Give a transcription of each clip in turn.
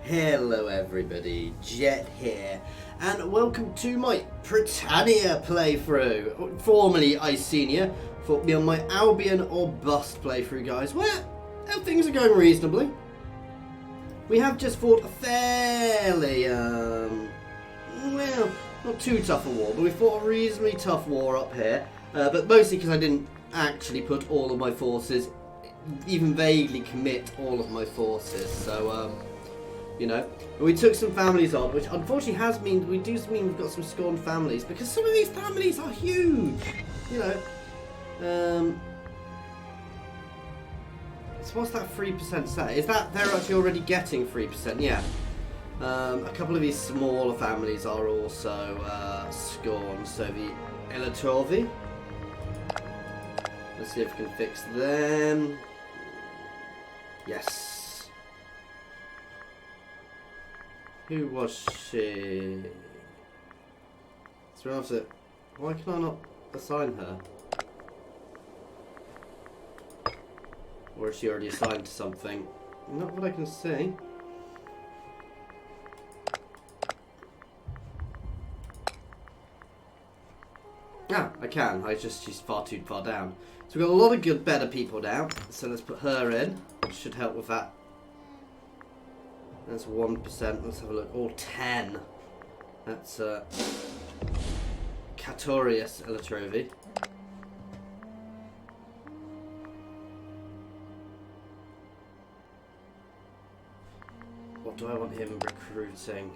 Hello everybody, Jet here, and welcome to my Pritania playthrough, formerly Icenia. Thought me on my Albion or Bust playthrough, guys, where things are going reasonably. We have just fought a fairly, well, not too tough a war, but we fought a reasonably tough war up here, but mostly because I didn't actually put all of my forces, even vaguely commit all of my forces, so, you know, we took some families on, which unfortunately has mean we've got some scorned families, because some of these families are huge, you know. So what's that 3% say? Is that they're actually already getting 3%? Yeah. A couple of these smaller families are also scorned. So the Electrovi. Let's see if we can fix them. Yes. Who was she? So after, why can I not assign her? Or is she already assigned to something? Not what I can see. Ah, I can. She's far too far down. So we've got a lot of good, better people now. So let's put her in. Which should help with that. That's 1%. Let's have a look. Oh, 10. That's Katorius Elatrovi. What do I want him recruiting?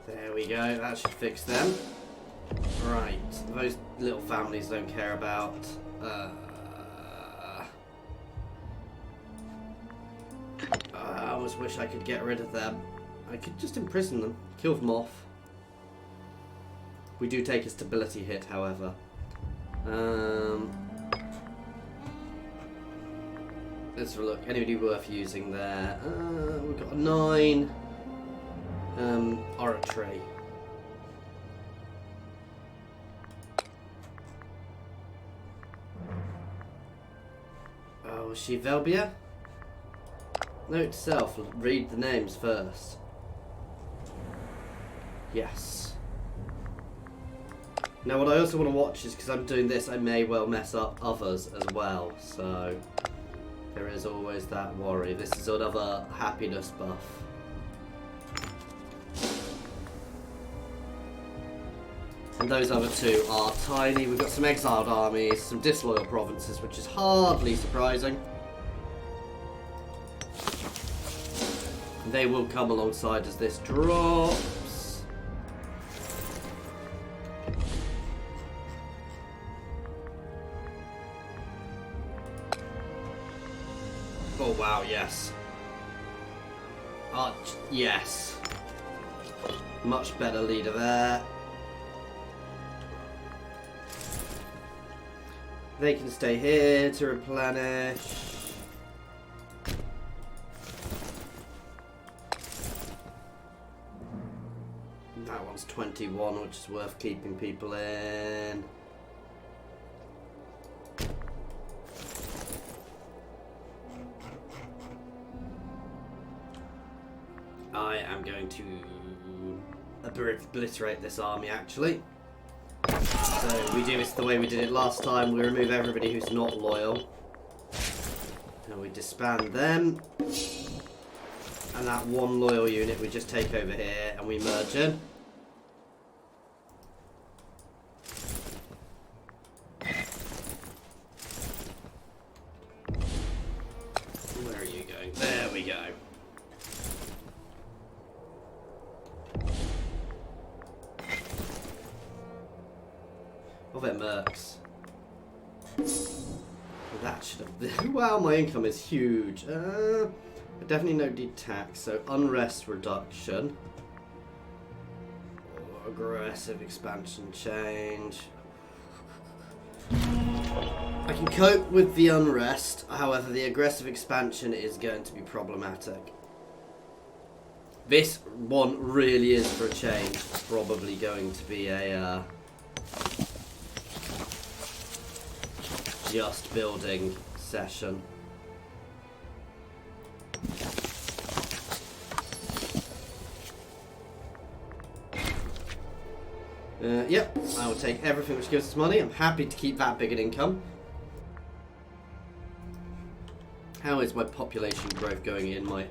There we go. That should fix them. Right. Those little families don't care about. I almost wish I could get rid of them. I could just imprison them, kill them off. We do take a stability hit, however. Let's have a look. Anybody worth using there? We've got a 9. Oratory. Oh, is she Velbia? Note to self, read the names first. Yes. Now what I also want to watch is, because I'm doing this, I may well mess up others as well, so there is always that worry. This is another happiness buff. And those other two are tiny. We've got some exiled armies, some disloyal provinces, which is hardly surprising. They will come alongside as this drops. Oh wow, yes. Yes. Much better leader there. They can stay here to replenish. That one's 21, which is worth keeping people in. I am going to obliterate this army, actually. So we do this the way we did it last time. We remove everybody who's not loyal. And we disband them. And that one loyal unit we just take over here and we merge in. Where are you going? There we go. Oh, they're mercs. That should have... Wow, my income is huge. I definitely no tax, so unrest reduction. Or aggressive expansion change. I can cope with the unrest, however the aggressive expansion is going to be problematic. This one really is, for a change, probably going to be a... just building session. Yep, I will take everything which gives us money. I'm happy to keep that big an income. How is my population growth going in my...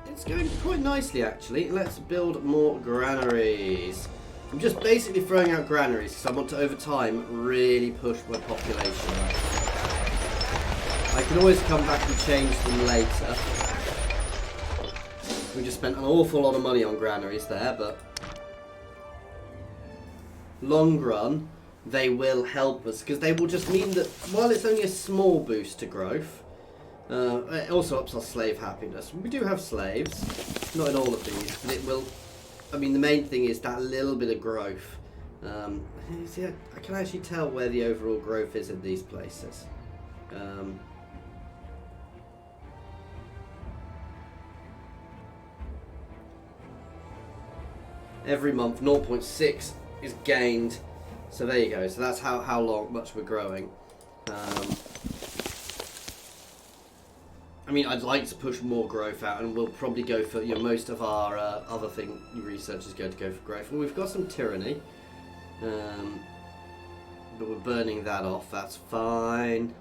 It's going quite nicely, actually. Let's build more granaries. I'm just basically throwing out granaries because I want to, over time, really push my population up. I can always come back and change them later. We just spent an awful lot of money on granaries there, but... long run, they will help us because they will just mean that while it's only a small boost to growth, it also ups our slave happiness. We do have slaves, not in all of these, but it will. I mean, the main thing is that little bit of growth. See, I can actually tell where the overall growth is in these places. Every month, 0.6 is gained, so there you go. So that's how much we're growing. I mean, I'd like to push more growth out, and we'll probably go for, you know, most of our other thing research is going to go for growth. And we've got some tyranny, but we're burning that off. That's fine.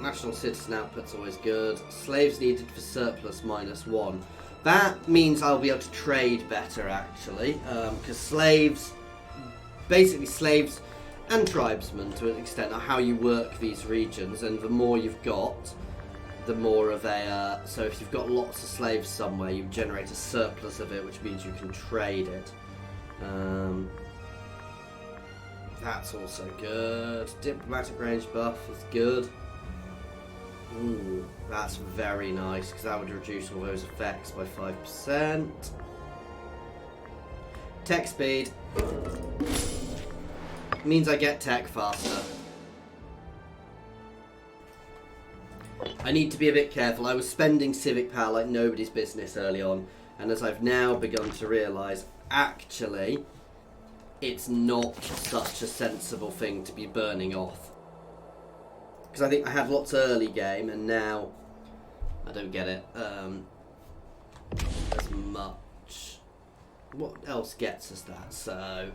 National citizen output's always good. Slaves needed for surplus -1. That means I'll be able to trade better, actually, because slaves, basically slaves and tribesmen to an extent, are how you work these regions, and the more you've got, the more of a... so if you've got lots of slaves somewhere, you generate a surplus of it, which means you can trade it. That's also good. Diplomatic range buff is good. Ooh, that's very nice, because that would reduce all those effects by 5%. Tech speed means I get tech faster. I need to be a bit careful. I was spending civic power like nobody's business early on, and as I've now begun to realise, actually, it's not such a sensible thing to be burning off. Because I think I had lots early game, and now I don't get it as much. What else gets us that? So,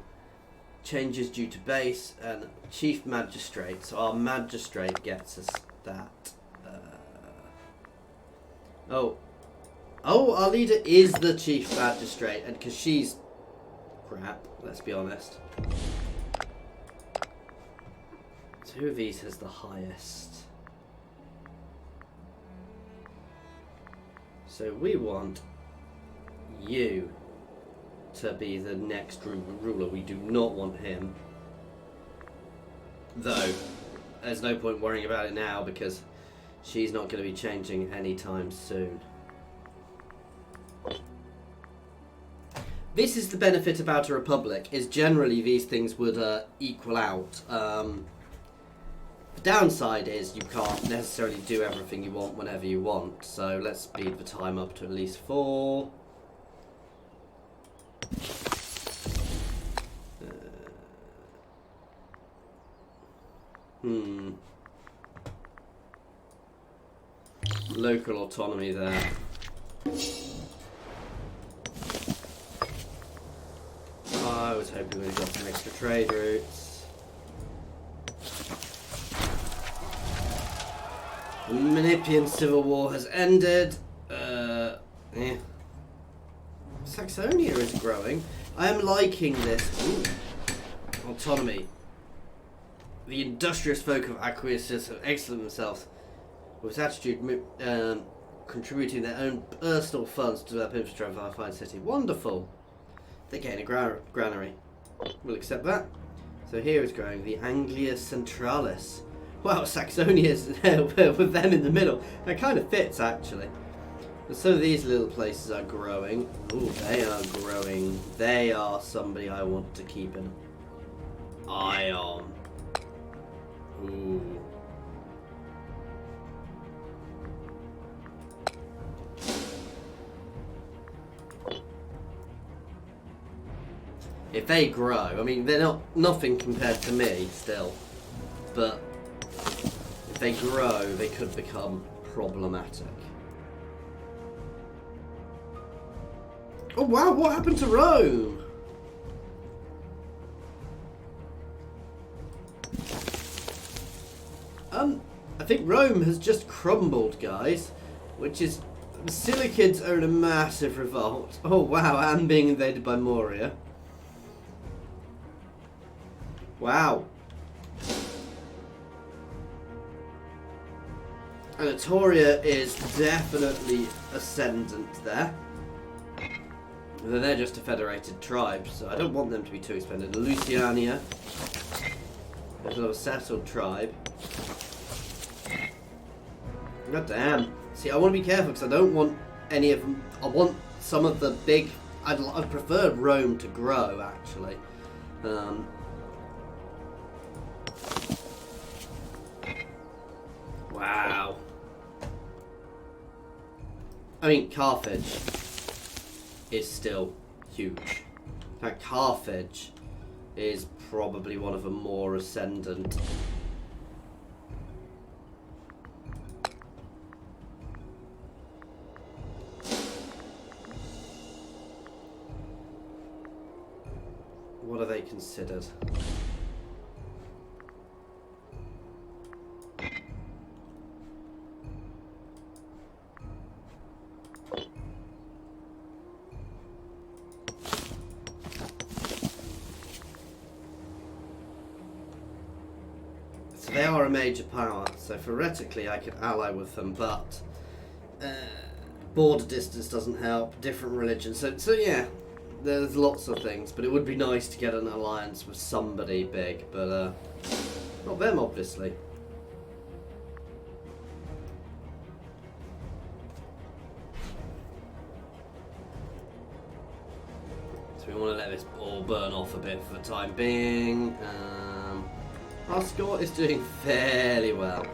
changes due to base and chief magistrate. So our magistrate gets us that. Our leader is the chief magistrate, and because she's crap, let's be honest. So who of these has the highest? So we want you to be the next ruler. We do not want him. Though, there's no point worrying about it now because she's not going to be changing anytime soon. This is the benefit about a republic, is generally these things would equal out. The downside is you can't necessarily do everything you want whenever you want, so let's speed the time up to at least 4. Local autonomy there. I was hoping we'd got some extra trade routes. The Manipian civil war has ended. Yeah. Saxonia is growing. I am liking this. Ooh. Autonomy. The industrious folk of Aquarius have excelled themselves with attitude, contributing their own personal funds to develop infrastructure of our fine city. Wonderful. They're getting a granary. We'll accept that. So here is growing the Anglia Centralis. Wow, Saxonia is with them in the middle. That kind of fits, actually. And so these little places are growing. Ooh, they are growing. They are somebody I want to keep an eye on. Ooh. If they grow, I mean, they're nothing compared to me still, but if they grow, they could become problematic. Oh wow, what happened to Rome? I think Rome has just crumbled, guys, which is... The Silikids are in a massive revolt. Oh wow, and being invaded by Moria. Wow. Anatolia is definitely ascendant there. They're just a federated tribe, so I don't want them to be too expended. Icenia. There's another settled tribe. God damn. See, I want to be careful because I don't want any of them. I want some of the big... I'd prefer Rome to grow, actually. Wow. I mean, Carthage is still huge. In fact, Carthage is probably one of the more ascendant. What are they considered? So they are a major power, so theoretically I could ally with them, but border distance doesn't help, different religions, so yeah, there's lots of things, but it would be nice to get an alliance with somebody big, but not them, obviously. So we want to let this all burn off a bit for the time being. Our score is doing fairly well.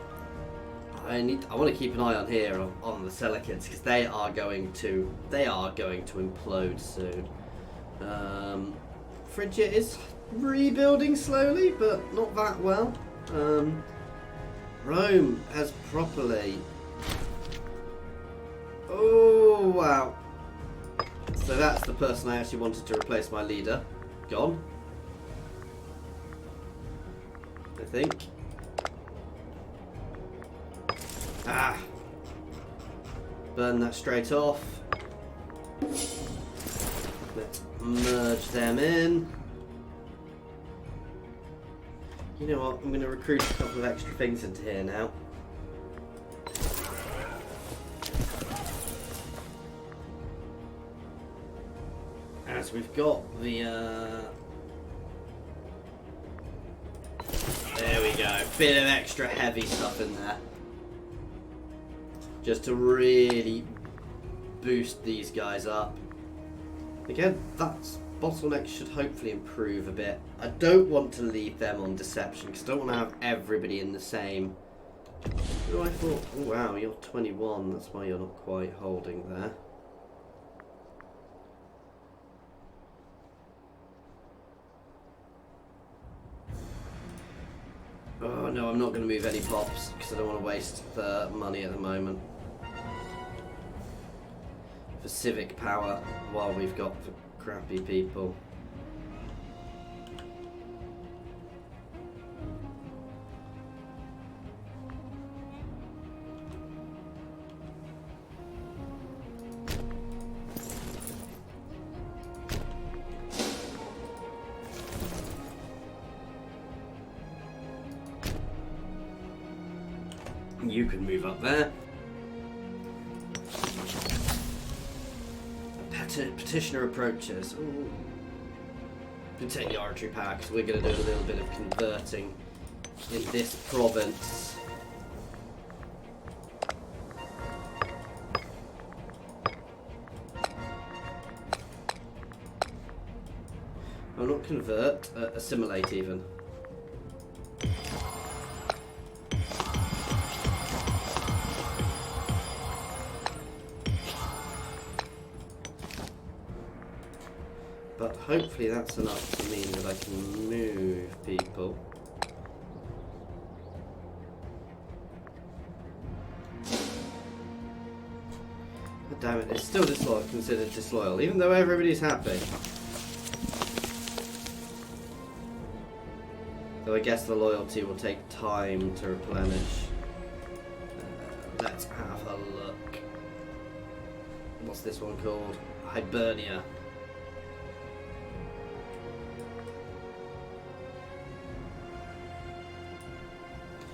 I want to keep an eye on here on the Selikids because they are going to implode soon. Phrygia is rebuilding slowly, but not that well. Rome has properly... Oh, wow. So that's the person I actually wanted to replace my leader. Gone. I think. Ah. Burn that straight off. Let's merge them in. You know what? I'm going to recruit a couple of extra things into here now. As we've got the... There we go. Bit of extra heavy stuff in there. Just to really boost these guys up. Again, that's bottlenecks should hopefully improve a bit. I don't want to leave them on deception because I don't want to have everybody in the same. Oh, I thought, oh wow, you're 21. That's why you're not quite holding there. Oh no, I'm not going to move any pops because I don't want to waste the money at the moment. For civic power while we've got the crappy people. You can move up there. Petitioner approaches. Ooh. Can take the archery power because we're going to do a little bit of converting in this province. Oh, not convert, assimilate even. But hopefully that's enough to mean that I can move people. I Damn it, it's still considered disloyal, even though everybody's happy. So I guess the loyalty will take time to replenish. Let's have a look. What's this one called? Hibernia.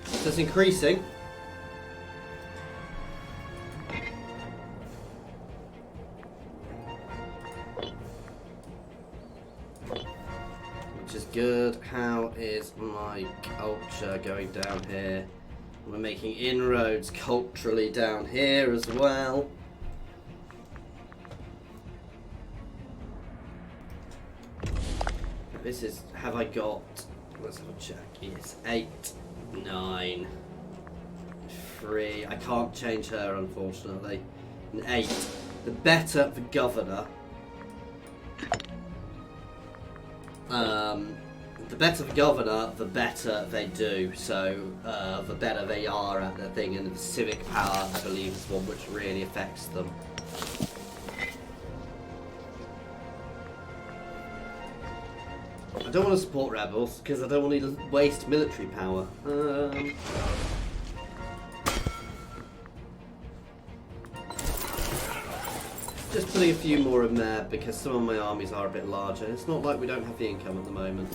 So it's increasing. Which is good. How is my culture going down here? We're making inroads culturally down here as well. This is, have I got, let's have a check. Yes, 8, 9, 3. I can't change her, unfortunately. And 8. The better the governor. The better the governor, the better they do. So, the better they are at the thing, and the civic power, I believe, is one which really affects them. I don't want to support rebels because I don't want to waste military power. Just putting a few more in there because some of my armies are a bit larger. It's not like we don't have the income at the moment.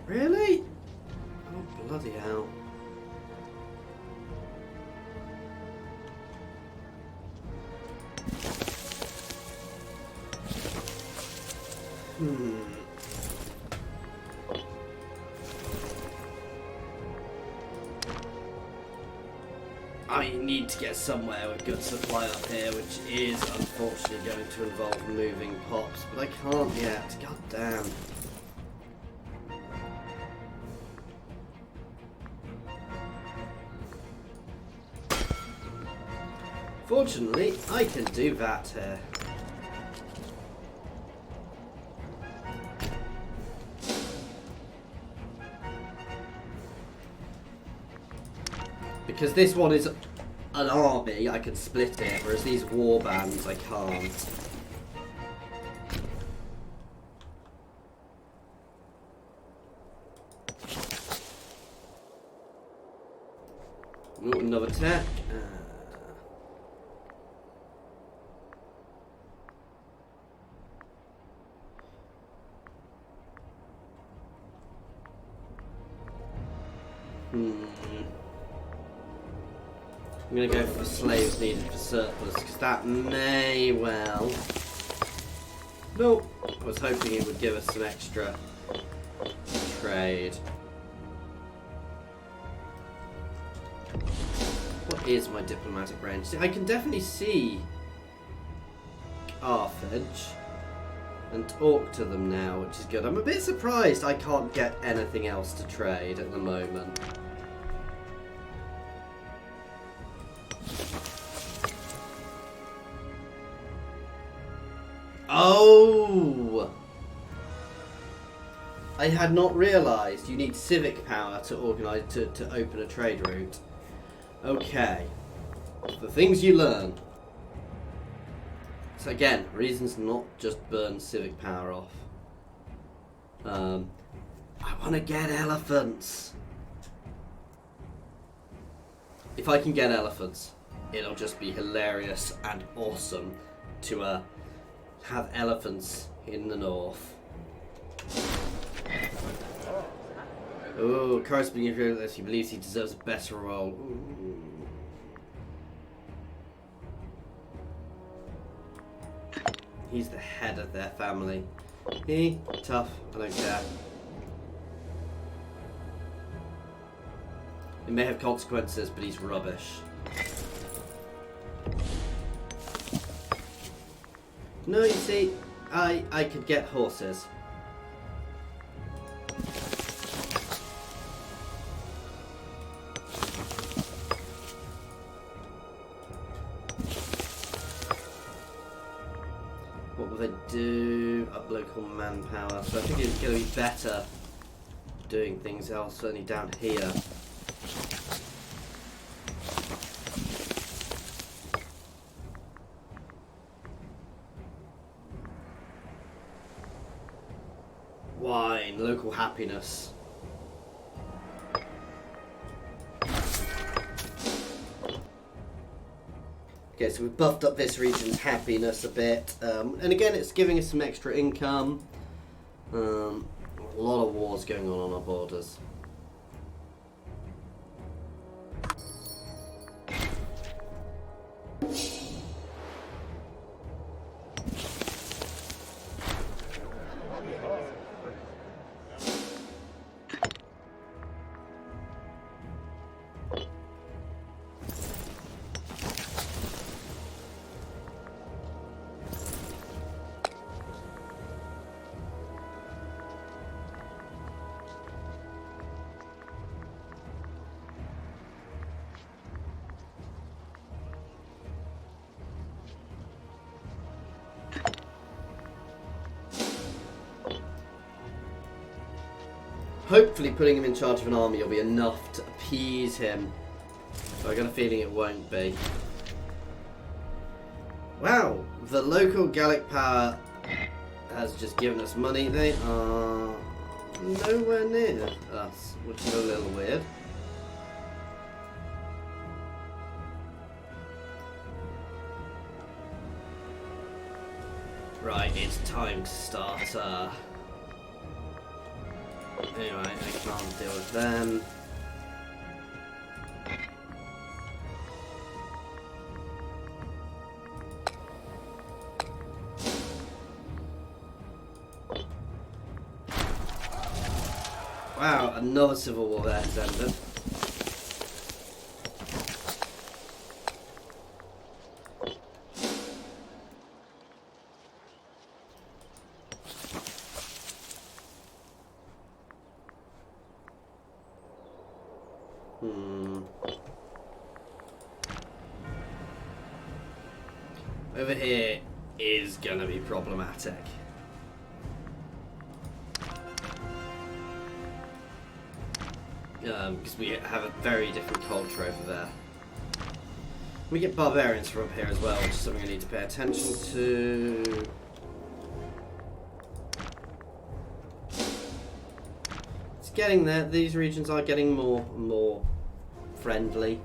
Really? Oh, bloody hell. I need to get somewhere with good supply up here, which is unfortunately going to involve moving pops, but I can't yet. God damn. Fortunately, I can do that here. Because this one is an army, I can split it, whereas these war bands, I can't. Ooh, another attack. I'm going to go for the slaves needed for surplus, because that may well... Nope. I was hoping it would give us some extra trade. What is my diplomatic range? I can definitely see Carthage and talk to them now, which is good. I'm a bit surprised I can't get anything else to trade at the moment. Oh! I had not realised you need civic power to organise to open a trade route. Okay. The things you learn. So again, reasons not just burn civic power off. I want to get elephants. If I can get elephants, it'll just be hilarious and awesome to have elephants in the north. Oh, corresponding imperialist, he believes he deserves a better role. Ooh. He's the head of their family. Tough, I don't care. It may have consequences, but he's rubbish. No, you see, I could get horses. What will they do? Up local manpower. So I think it's going to be better doing things else, certainly down here. Wine, local happiness. Okay, so we've buffed up this region's happiness a bit. And again, it's giving us some extra income. A lot of wars going on our borders. Hopefully putting him in charge of an army will be enough to appease him. But I got a feeling it won't be. Wow, the local Gallic power has just given us money. They are nowhere near us, which is a little weird. Right, it's time to start. Anyway, I can't deal with them. Wow, another civil war there has ended. Over here is gonna be problematic. Because we have a very different culture over there. We get barbarians from up here as well, which is something I need to pay attention to. It's getting there. These regions are getting more and more friendly.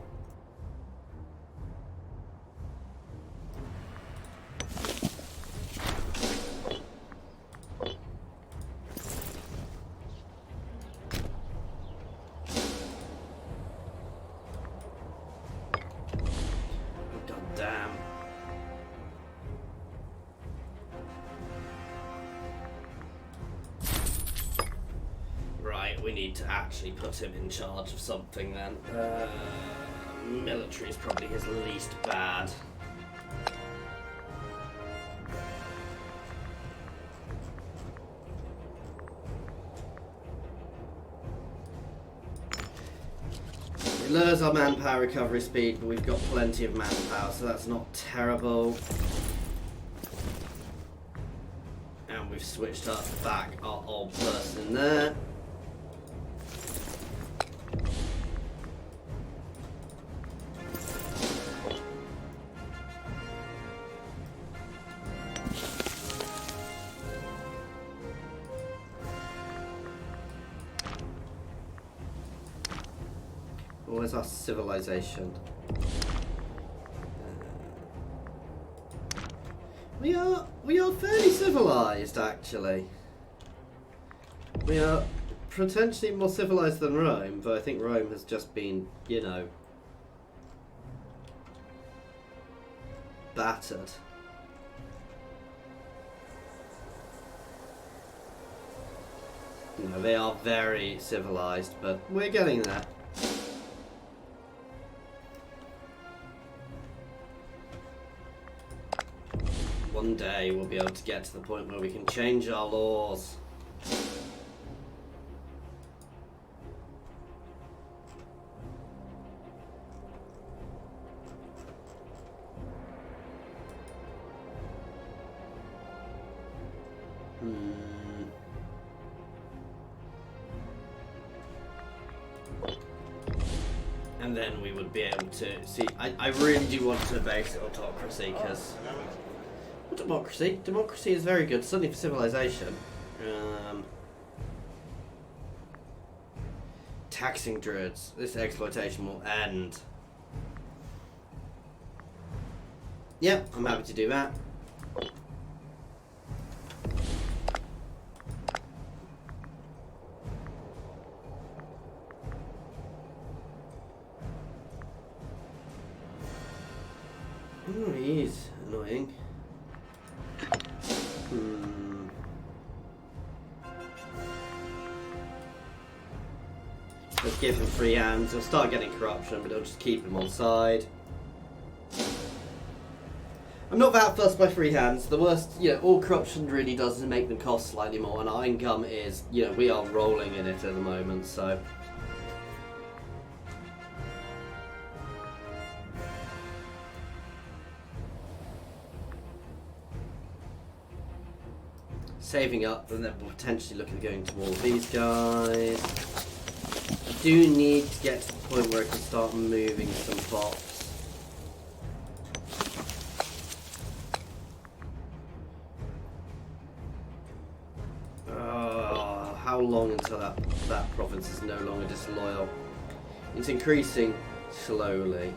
We need to actually put him in charge of something then. Military is probably his least bad. It lowers our manpower recovery speed, but we've got plenty of manpower, so that's not terrible. And we've switched up back our old person in there. Where's our civilization? We are fairly civilized, actually. We are potentially more civilized than Rome, but I think Rome has just been, you know, battered. You know, they are very civilized, but we're getting there. One day we'll be able to get to the point where we can change our laws. And then we would be able to see. I really do want to base autocracy because. Democracy. Democracy is very good, certainly for civilization. taxing druids. This exploitation will end. Yep, I'm happy to do that. Oh, he is annoying. Let's give him free hands. He'll start getting corruption, but it'll just keep him on side. I'm not that fussed by free hands. The worst, all corruption really does is make them cost slightly more, and our income is, we are rolling in it at the moment, so. Saving up, and then we'll potentially look at going to all of these guys. I do need to get to the point where I can start moving some pops. How long until that province is no longer disloyal? It's increasing slowly.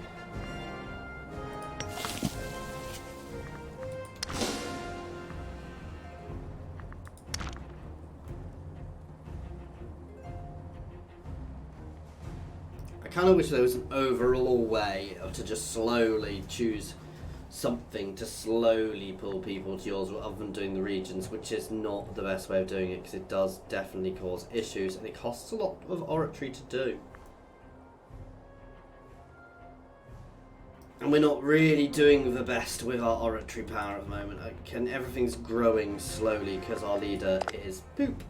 I kind of wish there was an overall way to just slowly choose something to slowly pull people to yours other than doing the regions, which is not the best way of doing it because it does definitely cause issues and it costs a lot of oratory to do. And we're not really doing the best with our oratory power at the moment. Everything's growing slowly because our leader is poop.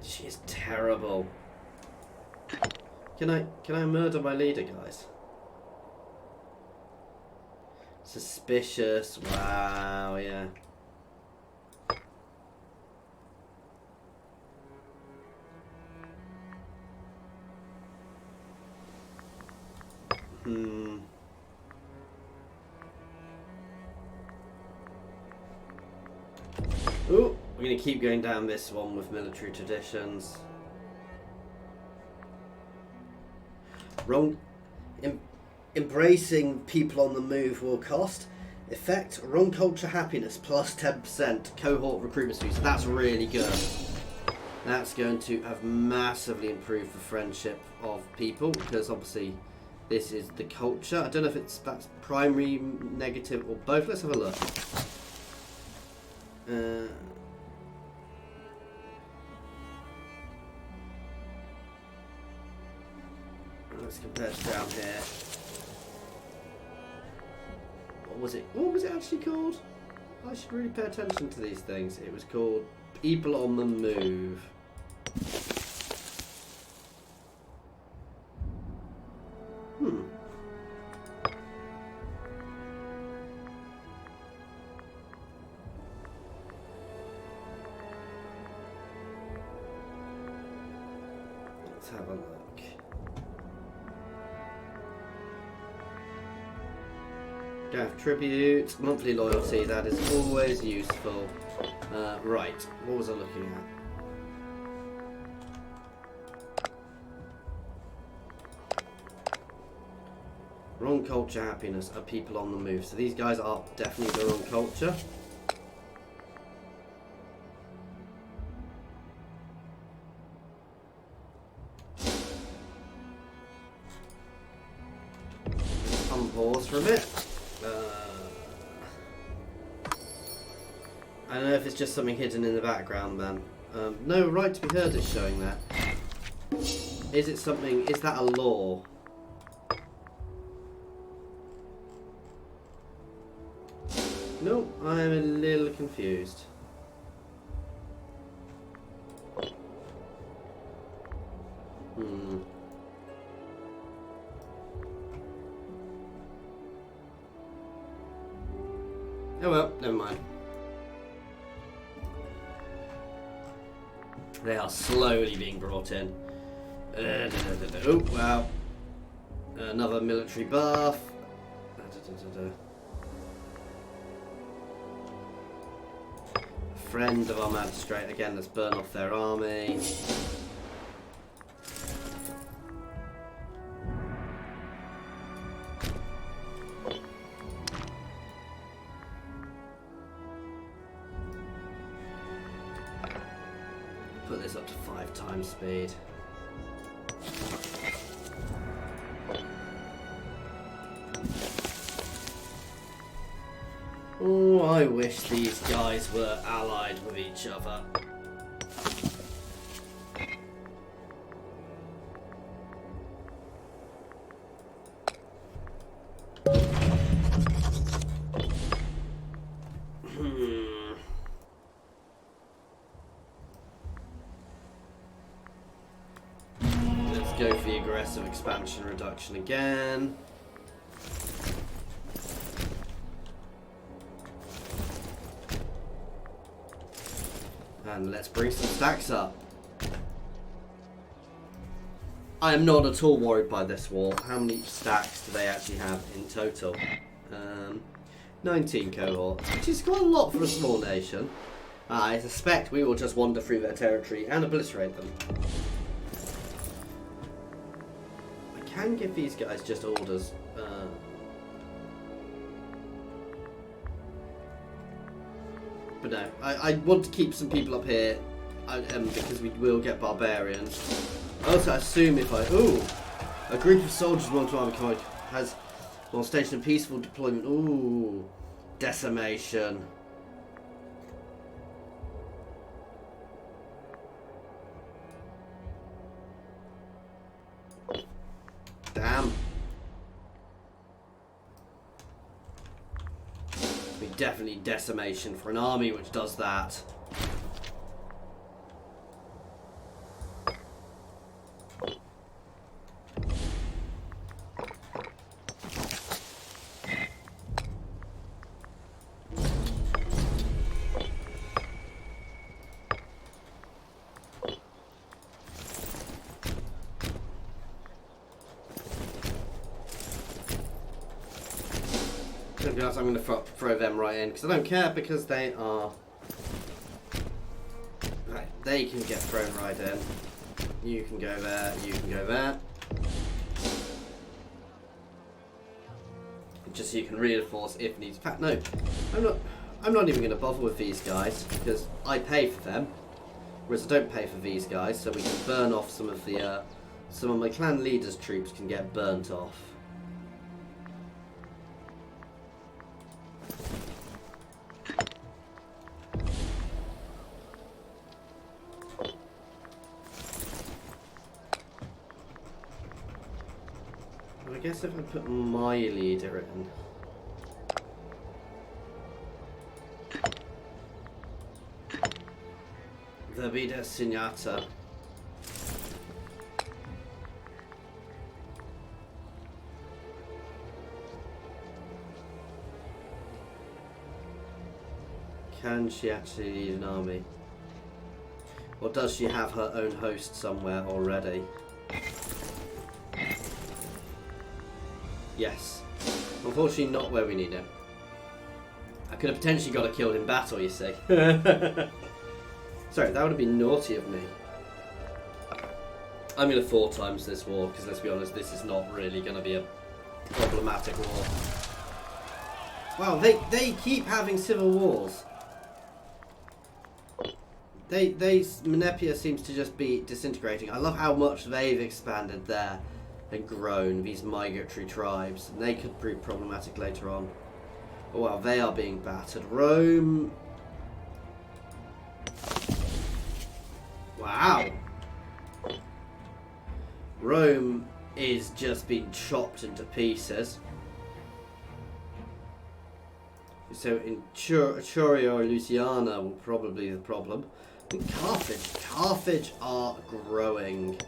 She is terrible. Can I murder my leader, guys? Suspicious. Wow, yeah. Ooh, we're going to keep going down this one with military traditions. Wrong. Embracing people on the move will cost. Effect, wrong culture happiness, plus 10% cohort recruitment speed. So that's really good. That's going to have massively improved the friendship of people because obviously this is the culture. I don't know if that's primary, negative, or both. Let's have a look. Let's compare it down here. What was it actually called? I should really pay attention to these things. It was called People on the Move. Let's have a look. Gaff tribute, monthly loyalty, that is always useful. Right, what was I looking at? Wrong culture, happiness, are people on the move. So these guys are definitely the wrong culture. Unpause for a bit. I don't know if it's just something hidden in the background then. No, right to be heard is showing that. Is it something, is that a law? No, I'm a little confused. Oh well, never mind. They are slowly being brought in. Oh, wow. Another military buff. Friend of our magistrate. Again, let's burn off their army. goes up to 5 times speed. Oh, I wish these guys were allied with each other. Let's go for the aggressive expansion reduction again. And let's bring some stacks up. I am not at all worried by this war. How many stacks do they actually have in total? 19 cohorts, which is quite a lot for a small nation. I suspect we will just wander through their territory and obliterate them. I can give these guys just orders. But no, I want to keep some people up here because we will get barbarians. I also assume if I... Ooh! A group of soldiers belong to army command has while stationed in peaceful deployment. Ooh! Decimation. Damn. Definitely decimation for an army which does that. I'm going to throw them right in because I don't care, because they are... Right, they can get thrown right in. You can go there, you can go there. Just so you can reinforce if needs. In fact, no, I'm not even going to bother with these guys because I pay for them, whereas I don't pay for these guys, so we can burn off some of my clan leaders' troops can get burnt off. I guess if I put my leader in. The Vida Signata. Can she actually lead an army? Or does she have her own host somewhere already? Yes. Unfortunately not where we need it. I could have potentially got her killed in battle, you see. Sorry, that would have been naughty of me. I'm going to 4 times this war, because let's be honest, this is not really going to be a problematic war. Wow, they keep having civil wars. Menepia seems to just be disintegrating. I love how much they've expanded there and grown, these migratory tribes. And they could prove problematic later on. Oh wow, they are being battered. Rome... Wow. Rome is just being chopped into pieces. So in Churia or Louisiana will probably be the problem. And Carthage are growing.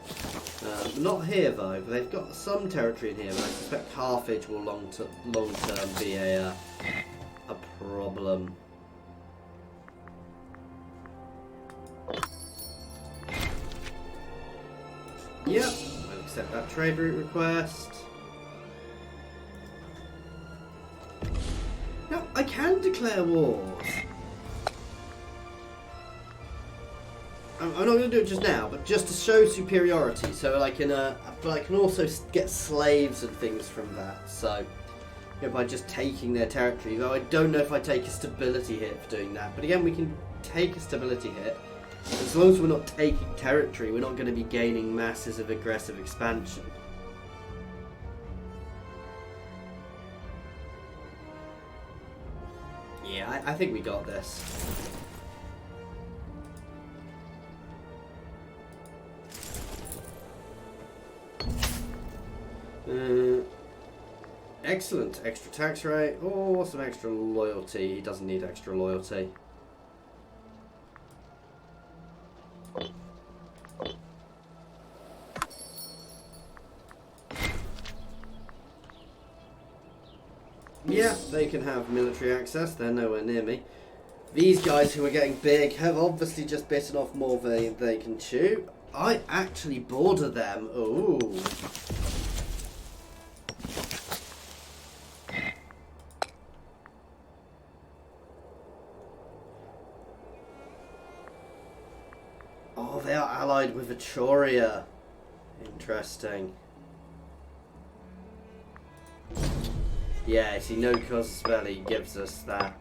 Not here though, but they've got some territory in here, but I suspect Carthage will long term be a problem. Yep, I'll accept that trade route request. Now, I can declare wars. I'm not going to do it just now, but just to show superiority. So I can also get slaves and things from that. So, by just taking their territory, though I don't know if I take a stability hit for doing that. But again, we can take a stability hit As long as we're not taking territory, we're not going to be gaining masses of aggressive expansion. Yeah, I think we got this. Excellent. Extra tax rate. Oh, some extra loyalty. He doesn't need extra loyalty. Yeah, they can have military access. They're nowhere near me. These guys who are getting big have obviously just bitten off more than they can chew. I actually border them. Ooh. Oh, they are allied with Etruria. Interesting. Yeah, see, no casus belli gives us that.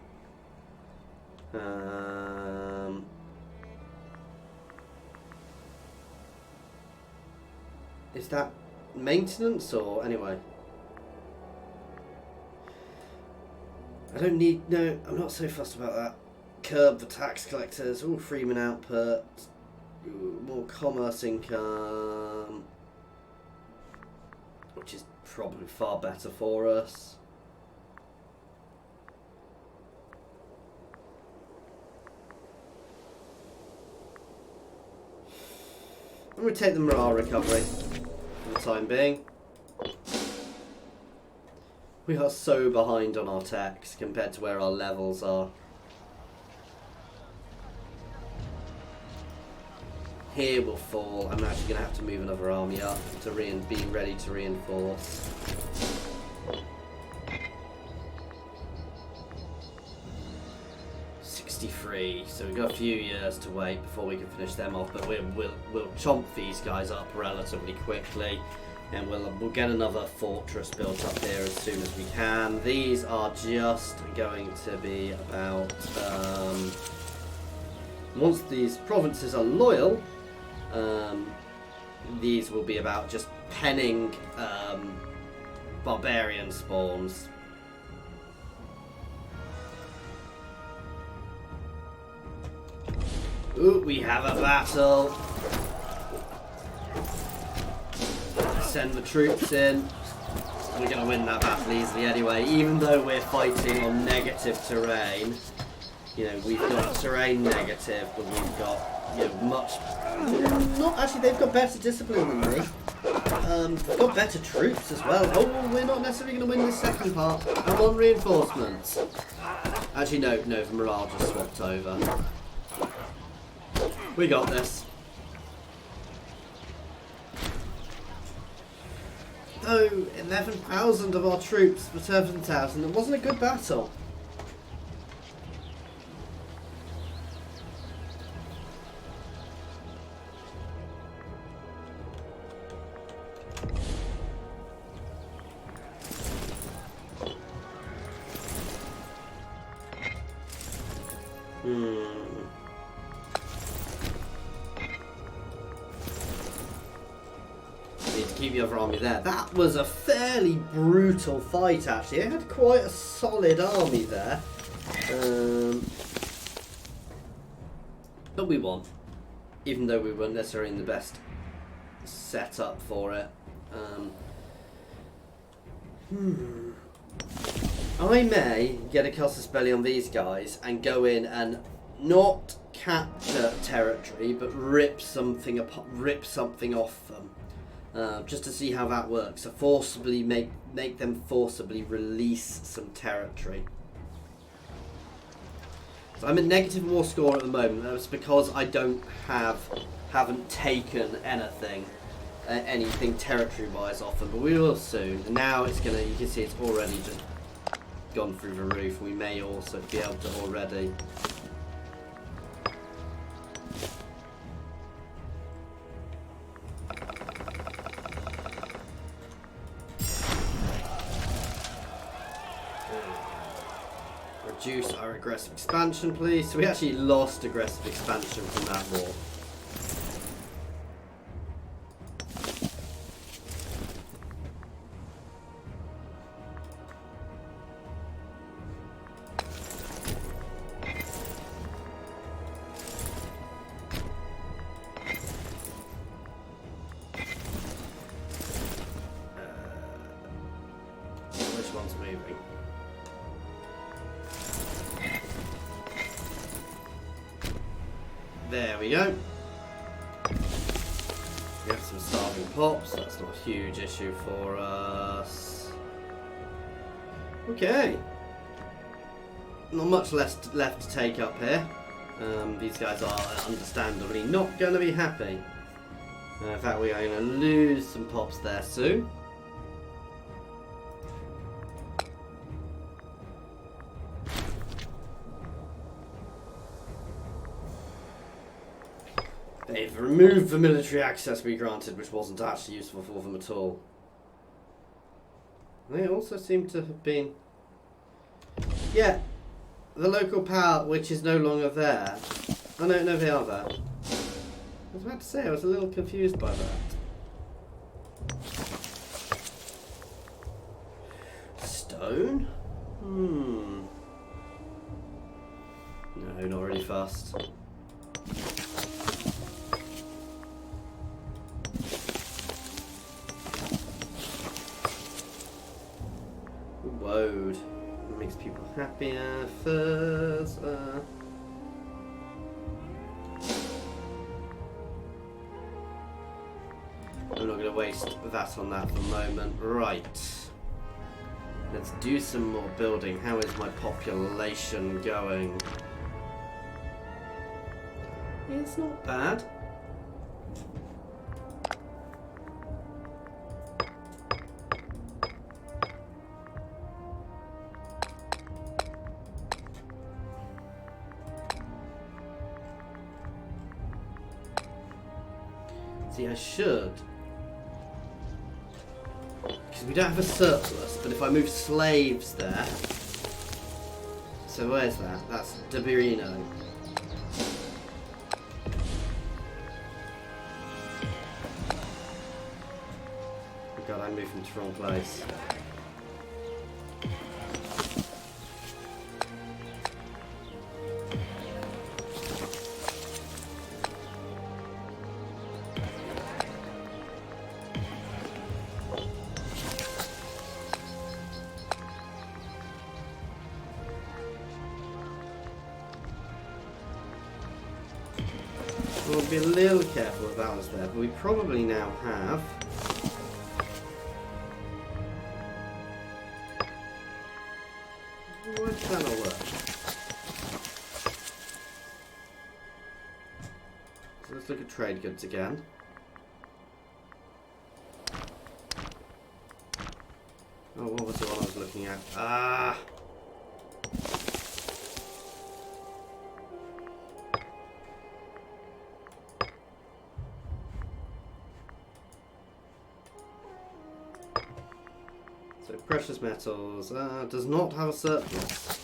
Is that maintenance or anyway? I don't need, no, I'm not so fussed about that. Curb the tax collectors, all freeman output, more commerce income, which is probably far better for us. I'm going to take the morale recovery for the time being. We are so behind on our tax compared to where our levels are. Here will fall. I'm actually going to have to move another army up to be ready to reinforce. So we've got a few years to wait before we can finish them off, but we'll chomp these guys up relatively quickly, and we'll get another fortress built up here as soon as we can. These are just going to be about once these provinces are loyal, these will be about just penning barbarian spawns. Ooh, we have a battle. Send the troops in. We're going to win that battle easily anyway, even though we're fighting on negative terrain. You know, we've got terrain negative, but we've got, you know, much... Not actually, they've got better discipline than me. They've got better troops as well. Oh, we're not necessarily going to win this second part. I'm on reinforcements. Actually, no, the morale just swapped over. We got this. Though 11,000 of our troops for 7,000, it wasn't a good battle. Keep the other army there. That was a fairly brutal fight, actually. It had quite a solid army there. But we won. Even though we weren't necessarily in the best setup for it. I may get a casus belli on these guys and go in and not capture territory, but rip something off them. Just to see how that works. So forcibly make them forcibly release some territory. So I'm at negative war score at the moment. That's because I haven't taken anything territory wise off them, but we will soon. And now it's gonna, you can see it's already just gone through the roof. We may also be able to already. reduce our aggressive expansion, please? So we actually lost aggressive expansion from that war. There we go. We have some starving pops, that's not a huge issue for us. Okay. Not much left to take up here. These guys are understandably not going to be happy. In fact, we are going to lose some pops there soon. They've removed the military access we granted, which wasn't actually useful for them at all. They also seem to have been... Yeah, the local power, which is no longer there. Oh no, they are there. I was about to say, I was a little confused by that. Stone? No, not really fast. Woad. Makes people happier. Furs. I'm not going to waste that on that for the moment. Right. Let's do some more building. How is my population going? It's not bad. See, I should. Because we don't have a surplus, but if I move slaves there... So where's that? That's Dabirino. Oh god, I moved into the wrong place. We'll be a little careful if that was there, but we probably now have. Why did that not work? So let's look at trade goods again. Oh, what was the one I was looking at? Ah! Precious metals does not have a surplus.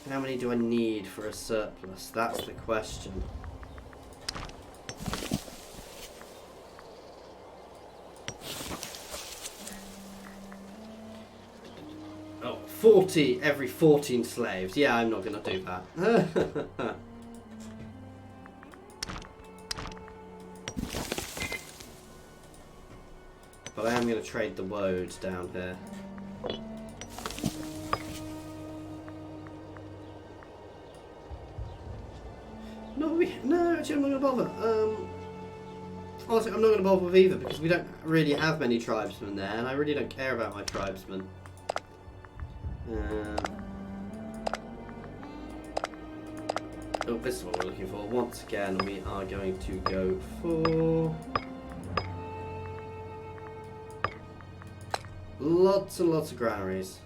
How many do I need for a surplus? That's the question. Oh, 40 every 14 slaves. Yeah, I'm not going to do that. But I am going to trade the woad down here. No, actually I'm not going to bother. Honestly, I'm not going to bother with either because we don't really have many tribesmen there and I really don't care about my tribesmen. Oh, this is what we're looking for. Once again, we are going to go for... Lots and lots of granaries.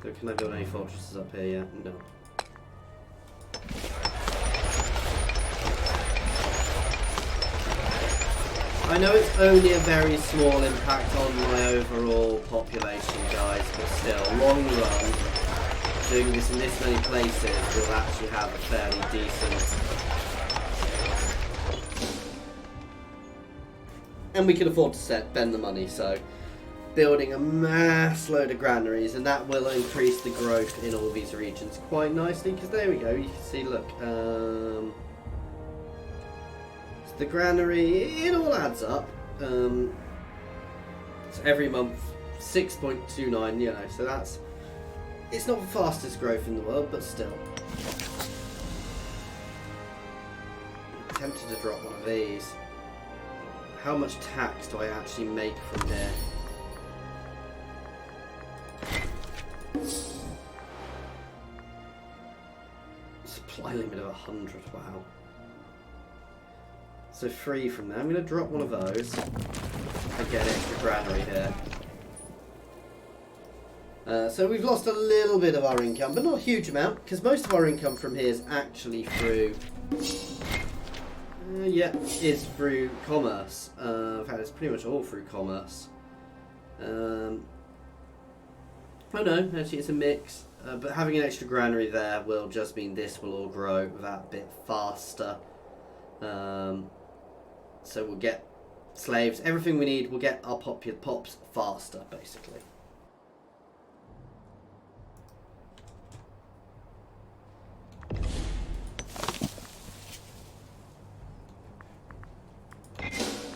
So can I build any fortresses up here yet? No. I know it's only a very small impact on my overall population, guys, but still, long run, doing this in this many places, we'll actually have a fairly decent... And we can afford to spend the money, so... Building a mass load of granaries, and that will increase the growth in all these regions quite nicely, because there we go, you can see, look, so the granary, it all adds up, so every month, 6.29, you know, so that's, it's not the fastest growth in the world, but still. I'm tempted to drop one of these. How much tax do I actually make from there? Supply limit of 100, wow. So free from there. I'm going to drop one of those and get an extra granary here. So we've lost a little bit of our income, but not a huge amount, because most of our income from here is actually through... is through commerce. In fact, it's pretty much all through commerce. Oh no, actually it's a mix. But having an extra granary there will just mean this will all grow that bit faster. So we'll get slaves, everything we need, we'll get our pops faster, basically.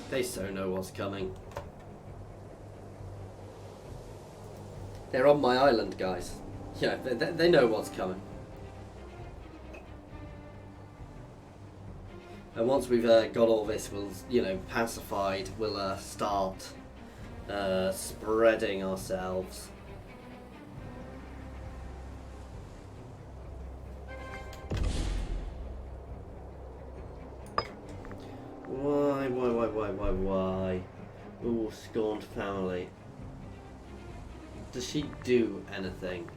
They so know what's coming. They're on my island, guys. Yeah, they know what's coming. And once we've got all this, we'll, you know, pacified, we'll start spreading ourselves. Why? Ooh, scorned family. Does she do anything?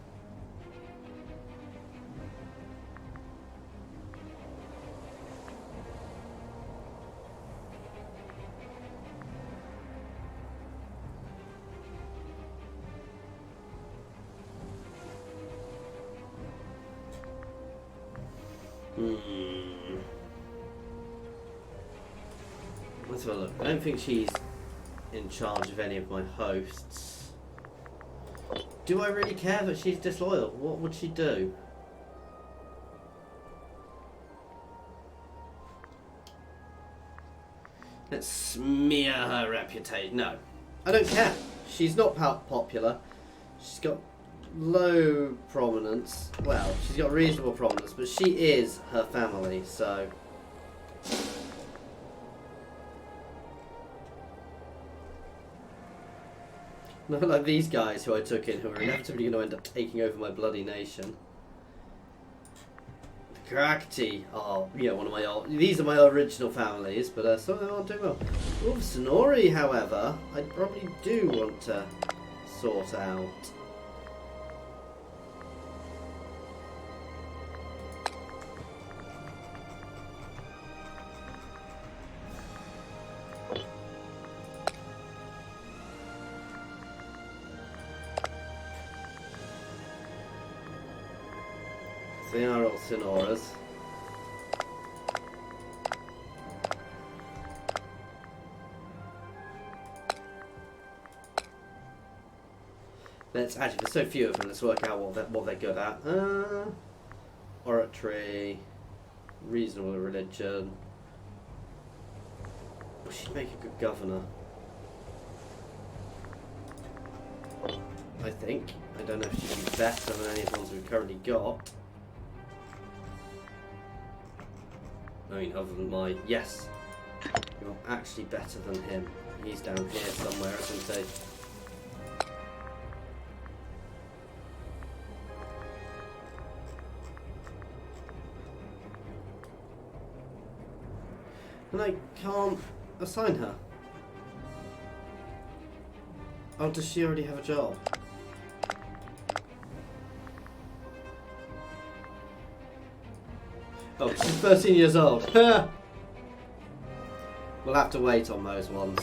Let's have a look. I don't think she's in charge of any of my hosts. Do I really care that she's disloyal? What would she do? Let's smear her reputation. No, I don't care. She's not popular. She's got low prominence. Well, she's got reasonable prominence, but she is her family, so... Not like these guys who I took in, who are inevitably going to end up taking over my bloody nation. The Karakti are, yeah, one of my old... These are my original families, but some of them aren't doing well. Oh, Sonori, however, I probably do want to sort out. They are all Sonoras. Let's actually, there's so few of them, let's work out what they're good at. Oratory, reasonable religion. Well, she'd make a good governor. I think. I don't know if she'd be better than any of the ones we've currently got. I mean, other than my... Yes! You're actually better than him. He's down here somewhere, isn't he? And I can't assign her. Oh, does she already have a job? Oh, she's 13 years old. We'll have to wait on those ones.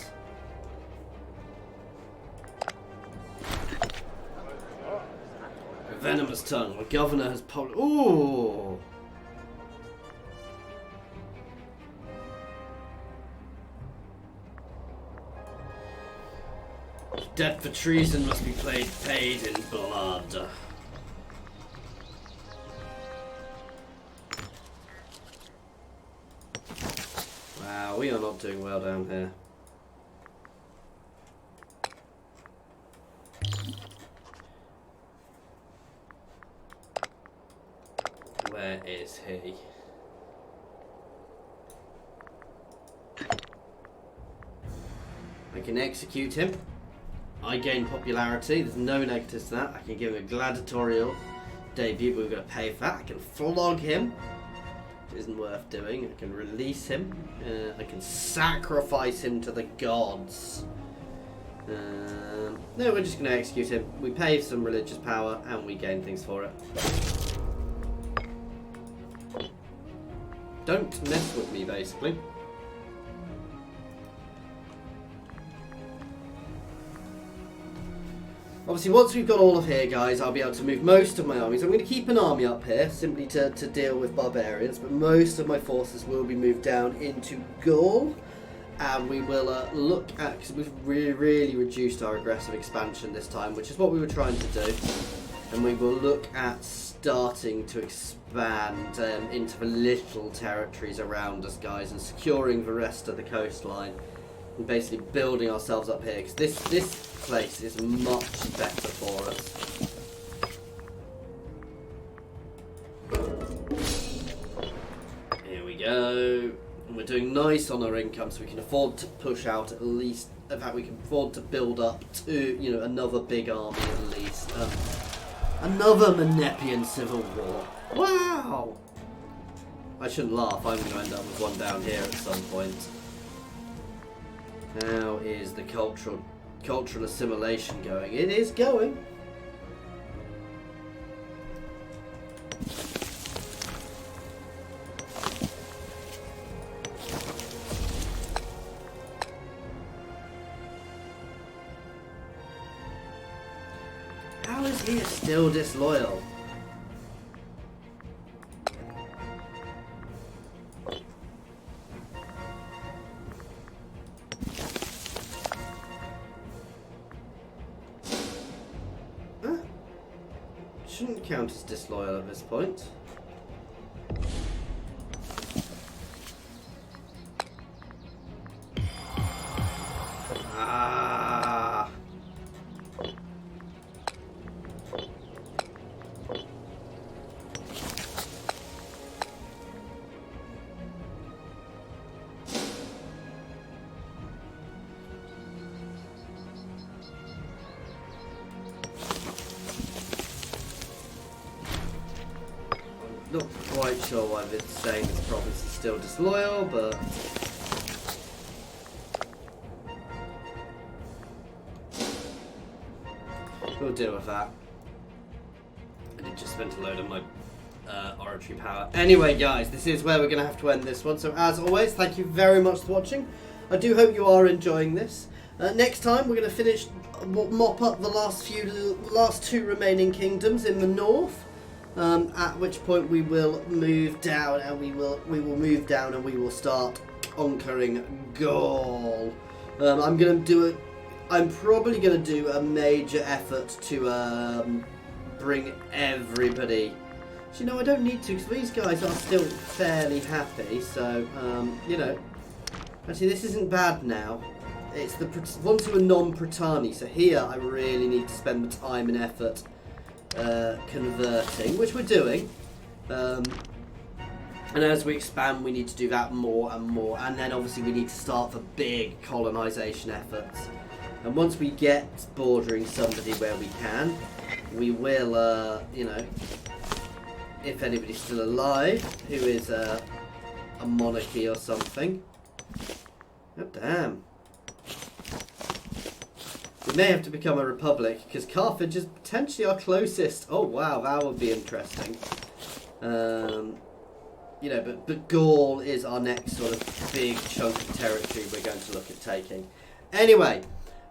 Venomous Tongue. The governor has Ooh! Debt for treason must be paid in blood. Wow, we are not doing well down here. Where is he? I can execute him. I gain popularity. There's no negatives to that. I can give him a gladiatorial debut, but we're going to pay for that. I can flog him, which isn't worth doing. I can release him. I can sacrifice him to the gods. No, we're just going to execute him. We pay some religious power, and we gain things for it. Don't mess with me, basically. Obviously, once we've got all of here, guys, I'll be able to move most of my armies. I'm going to keep an army up here, simply to deal with barbarians, but most of my forces will be moved down into Gaul, and we will look at, because we've really reduced our aggressive expansion this time, which is what we were trying to do, and we will look at starting to expand into the little territories around us, guys, and securing the rest of the coastline. And basically building ourselves up here, because this place is much better for us. Here we go. And we're doing nice on our income, so we can afford to push out at least. In fact, we can afford to build up to, you know, another big army at least. Another Menepian civil war. Wow! I shouldn't laugh. I'm going to end up with one down here at some point. How is the cultural assimilation going? It is going. How is he still disloyal? Shouldn't count as disloyal at this point. Ah. Not quite sure why they're saying this province is still disloyal, but we'll deal with that. I did just spend a load of my oratory power. Anyway, guys, this is where we're going to have to end this one. So, as always, thank you very much for watching. I do hope you are enjoying this. Next time, we're going to finish mop up the last two remaining kingdoms in the north. At which point we will move down, and we will move down, and we will start conquering Gaul. I'm probably going to do a major effort to bring everybody. So, you know, I don't need to, because these guys are still fairly happy. So you know, actually this isn't bad now. It's the ones who are non-Pritani. So here I really need to spend the time and effort converting, which we're doing, and as we expand we need to do that more and more, and then obviously we need to start the big colonisation efforts, and once we get bordering somebody where we can, we will you know, if anybody's still alive who is a monarchy or something. Oh damn. We may have to become a republic, because Carthage is potentially our closest. Oh wow, that would be interesting. You know, but Gaul is our next sort of big chunk of territory we're going to look at taking. Anyway,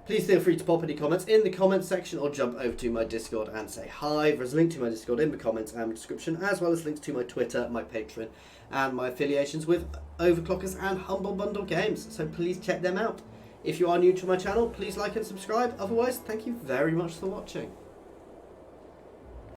Please feel free to pop any comments in the comments section or jump over to my Discord and say hi. There's a link to my Discord in the comments and description, as well as links to my Twitter, my Patreon, and my affiliations with Overclockers and Humble Bundle Games. So please check them out. If you are new to my channel, please like and subscribe. Otherwise, thank you very much for watching.